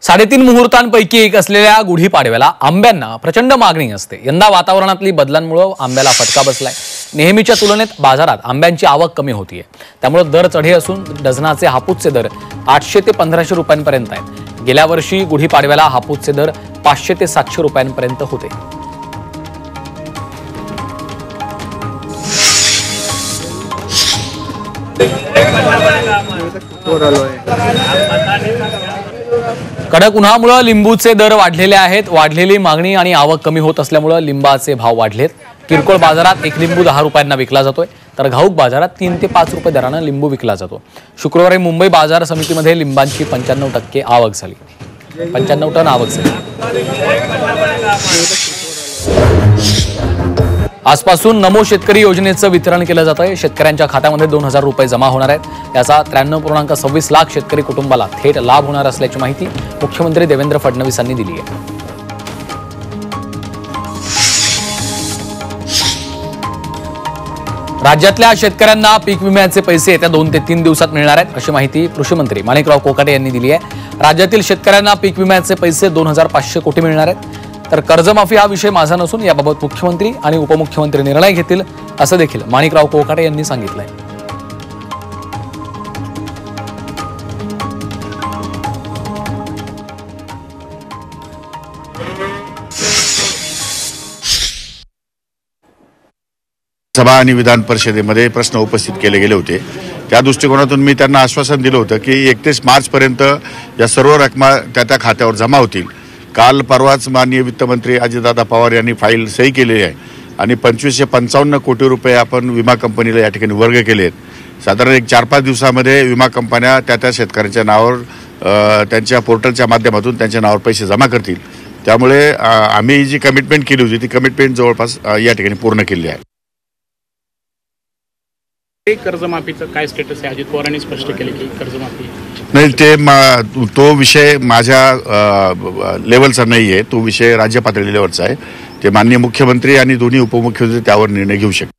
3.5 मुहूर्तांपैकी एक असलेल्या गुढीपाडव्याला आंब्यांना प्रचंड मागणी असते। यंदा वातावरणातली बदलांमुळे आंब्याला फटका बसलाय। नेहमीच्या तुलनेत बाजारात आंब्यांची आवक कमी होतीये, त्यामुळे दर चढे असून डझनाचे हापूसचे दर 800 ते 1500 रुपयांपर्यंत आहेत। गेल्या वर्षी गुढीपाडव्याला हापूसचे दर 500 ते 700 रुपयांपर्यंत होते। कडक उन्हामुळे लिंबूचे दर वाढलेले आहेत। वाढलेली मागणी आणि आवक कमी होत असल्यामुळे लिंबाचे भाव वाढलेत। किरकोळ बाजारात एक लिंबू 10 रुपयांना विकला जातोय, तर घाऊक बाजारात 3 ते 5 रुपये दराने लिंबू विकला जातो। शुक्रवारी मुंबई बाजार समितीमध्ये लिंबांची 95% आवक झाली। 95 टन आवक झाली। आजपासून नमो शेतकरी योजनेचं वितरण केलं जात आहे। शेतकऱ्यांच्या खात्यामध्ये 2000 रुपये जमा होणार आहेत। याचा 93.26 लाख शेतकरी कुटुंबाला थेट लाभ होणार असल्याची माहिती मुख्यमंत्री देवेंद्र फडणवीसांनी दिली आहे। राज्यातल्या शेतकऱ्यांना पीक विम्याचे पैसे येत्या 2 ते 3 दिवसात मिळणार आहेत, अशी माहिती कृषी मंत्री माणिकराव कोकाटे यांनी दिली आहे। राज्यातील शेतकऱ्यांना पीक विम्याचे पैसे 2500 कोटी मिळणार आहेत। तर कर्जमाफी हा विषय माझा नसून याबाबत मुख्यमंत्री आणि उपमुख्यमंत्री निर्णय घेतील, असं देखील माणिकराव कोकाटे यांनी सांगितलंय। सभा आणि विधान परिषदेमध्ये प्रश्न उपस्थित केले गेले होते। त्या दृष्टिकोनातून मी त्यांना आश्वासन दिलं होतं की 31 मार्चपर्यंत या सर्व रकमा त्या खात्यावर जमा होतील। काल परवाच माननीय वित्तमंत्री अजितदादा पवार यांनी फाईल सही केलेली आहे आणि 2555 कोटी रुपये आपण विमा कंपनीला या ठिकाणी वर्ग केले आहेत। साधारण एक 4-5 दिवसामध्ये विमा कंपन्या त्या शेतकऱ्यांच्या नावावर त्यांच्या पोर्टलच्या माध्यमातून त्यांच्या नावावर पैसे जमा करतील। त्यामुळे आम्ही जी कमिटमेंट केली होती ती कमिटमेंट जवळपास या ठिकाणी पूर्ण केली आहे। कर्जमाफीचं काय स्टेटस आहे? अजित पवारांनी स्पष्ट केले की कर्जमाफी नाही, तो विषय माझ्या लेवलचा नाही आहे। तो विषय राज्य पातळी लेवलचा आहे। ते माननीय मुख्यमंत्री आणि दोन्ही उपमुख्यमंत्री त्यावर निर्णय घेऊ शकतात।